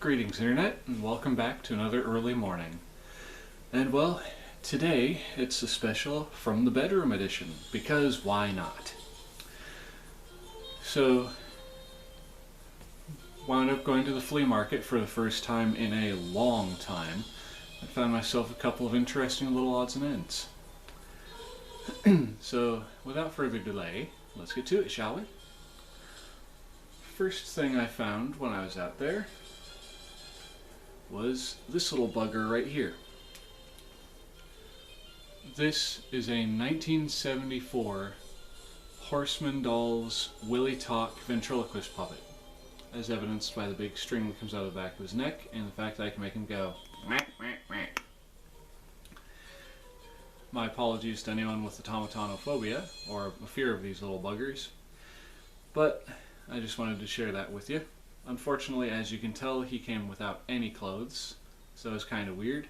Greetings Internet, and welcome back to another early morning. And well, today it's a special From the Bedroom edition, because why not? So, wound up going to the flea market for the first time in a long time. I found myself a couple of interesting little odds and ends. So, without further delay, let's get to it, shall we? First thing I found when I was out there was this little bugger right here. This is a 1974 Horseman Dolls Willie Talk ventriloquist puppet, as evidenced by the big string that comes out of the back of his neck and the fact that I can make him go quack, quack, quack. My apologies to anyone with automatanophobia or a fear of these little buggers, but I just wanted to share that with you. Unfortunately, as you can tell, he came without any clothes, so it was kind of weird.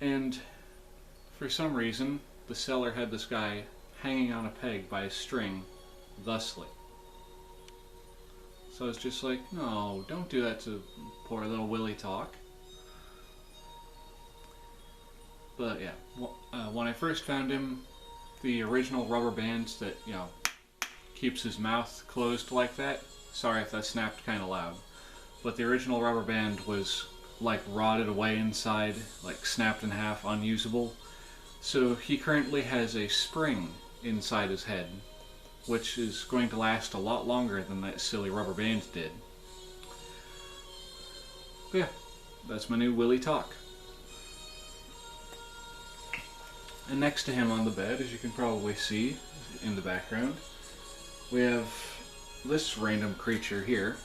And for some reason, the seller had this guy hanging on a peg by a string, thusly. So I was just like, no, don't do that to poor little Willie Talk. But yeah, when I first found him, the original rubber band that, keeps his mouth closed like that, sorry if that snapped kind of loud, but the original rubber band was like rotted away inside, like snapped in half, unusable. So he currently has a spring inside his head, which is going to last a lot longer than that silly rubber band did. But yeah, that's my new Willie Talk. And next to him on the bed, as you can probably see in the background, we have this random creature here.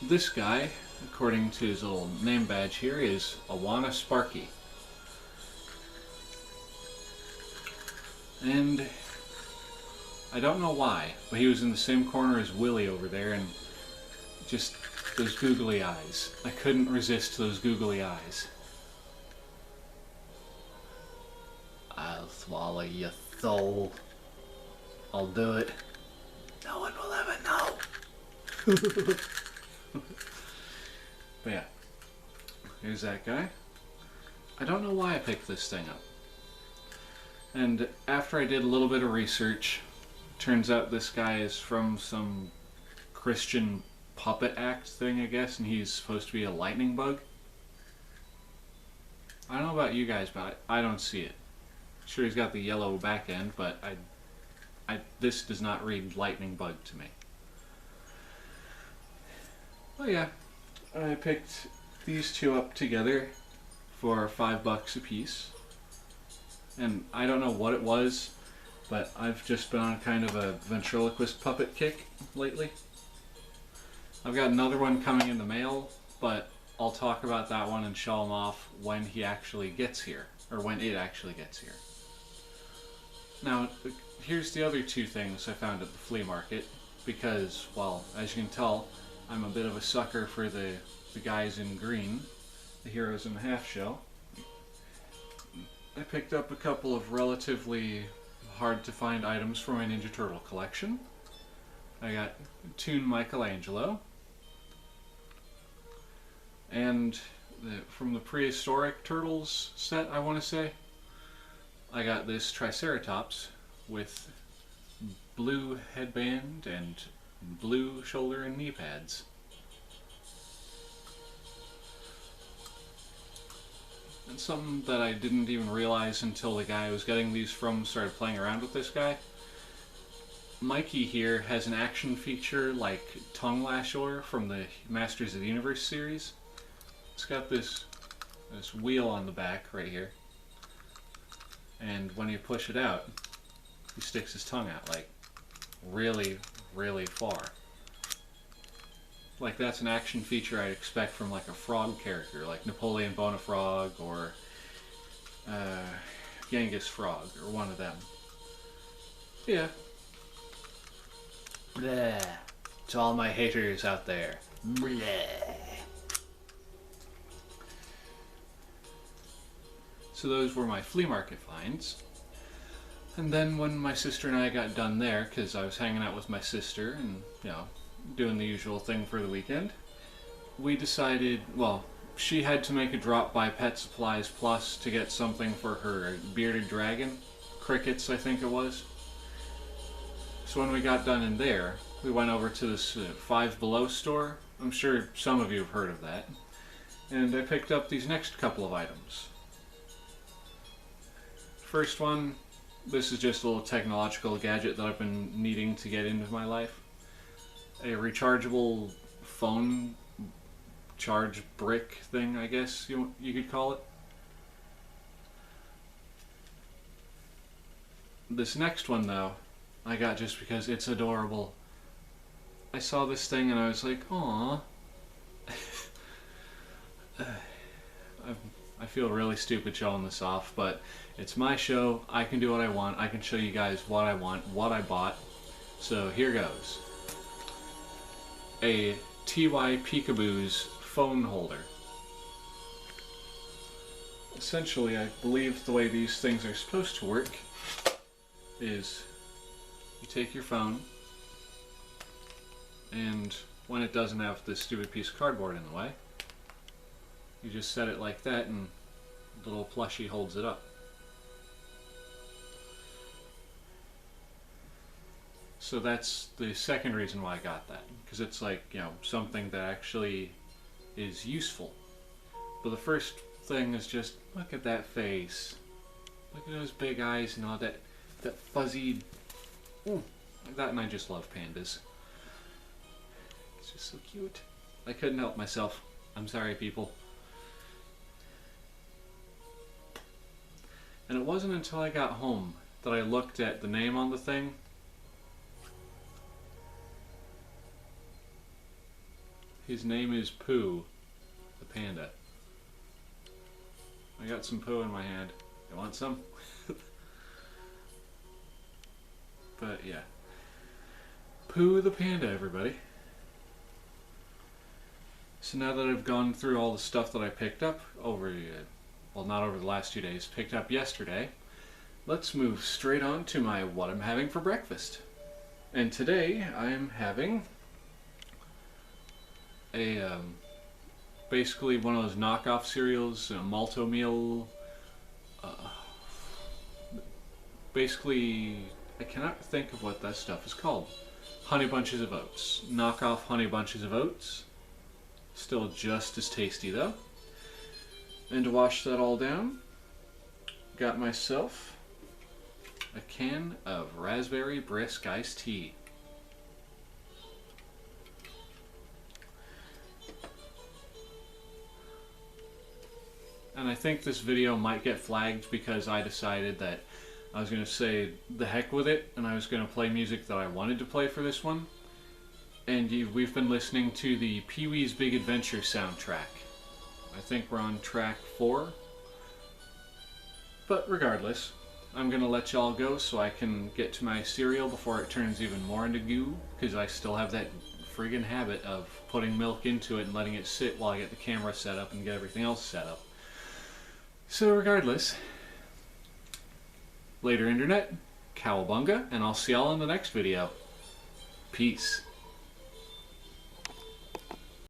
This guy, according to his little name badge here, is Awana Sparky. And I don't know why, but he was in the same corner as Willie over there, and just those googly eyes. I couldn't resist those googly eyes. I'll swallow your soul. I'll do it. No one will ever know. But yeah, here's that guy. I don't know why I picked this thing up. And after I did a little bit of research, turns out this guy is from some Christian puppet act thing, I guess, and he's supposed to be a lightning bug. I don't know about you guys, but I don't see it. Sure, he's got the yellow back end, but this does not read lightning bug to me. Oh yeah, I picked these two up together for $5 a piece. And I don't know what it was, but I've just been on kind of a ventriloquist puppet kick lately. I've got another one coming in the mail, but I'll talk about that one and show him off when he actually gets here, or when it actually gets here. Now, here's the other two things I found at the flea market, because, well, as you can tell, I'm a bit of a sucker for the guys in green, the heroes in the half shell. I picked up a couple of relatively hard to find items from my Ninja Turtle collection. I got Toon Michelangelo, and from the Prehistoric Turtles set, I want to say, I got this Triceratops with blue headband and blue shoulder and knee pads. And something that I didn't even realize until the guy I was getting these from started playing around with this guy. Mikey here has an action feature like Tongue Lasher from the Masters of the Universe series. It's got this wheel on the back right here. And when you push it out, he sticks his tongue out, like, really, really far. Like, that's an action feature I'd expect from, like, a frog character, like Napoleon Bonafrog or Genghis Frog, or one of them. Yeah. Bleh. To all my haters out there. Bleh. So those were my flea market finds. And then when my sister and I got done there, because I was hanging out with my sister and, doing the usual thing for the weekend, we decided, well, she had to make a drop by Pet Supplies Plus to get something for her bearded dragon, crickets I think it was. So when we got done in there, we went over to this Five Below store. I'm sure some of you have heard of that. And I picked up these next couple of items. First one, this is just a little technological gadget that I've been needing to get into my life. A rechargeable phone charge brick thing, I guess you could call it. This next one though, I got just because it's adorable. I saw this thing and I was like, aww. I feel really stupid showing this off, but it's my show. I can do what I want. I can show you guys what I want, what I bought. So here goes. A TY Peekaboo's phone holder. Essentially, I believe the way these things are supposed to work is you take your phone, and when it doesn't have this stupid piece of cardboard in the way, you just set it like that and the little plushie holds it up. So that's the second reason why I got that, because it's like, you know, something that actually is useful. But the first thing is just, look at that face. Look at those big eyes and all that fuzzy, like that, and I just love pandas. It's just so cute. I couldn't help myself. I'm sorry, people. And it wasn't until I got home that I looked at the name on the thing. His name is Pooh, the panda. I got some poo in my hand. You want some? But yeah. Pooh the panda, everybody. So now that I've gone through all the stuff that I picked up over, well, not over the last 2 days, picked up yesterday, let's move straight on to my what I'm having for breakfast. And today I'm having a basically one of those knockoff cereals, a malto meal. Basically, I cannot think of what that stuff is called. Honey Bunches of Oats. Knockoff Honey Bunches of Oats. Still just as tasty though. And to wash that all down, got myself a can of Raspberry Brisk iced tea. And I think this video might get flagged because I decided that I was going to say the heck with it, and I was going to play music that I wanted to play for this one. And we've been listening to the Pee-wee's Big Adventure soundtrack. I think we're on track 4. But regardless, I'm going to let y'all go so I can get to my cereal before it turns even more into goo, because I still have that friggin' habit of putting milk into it and letting it sit while I get the camera set up and get everything else set up. So regardless, later internet, cowabunga, and I'll see y'all in the next video. Peace.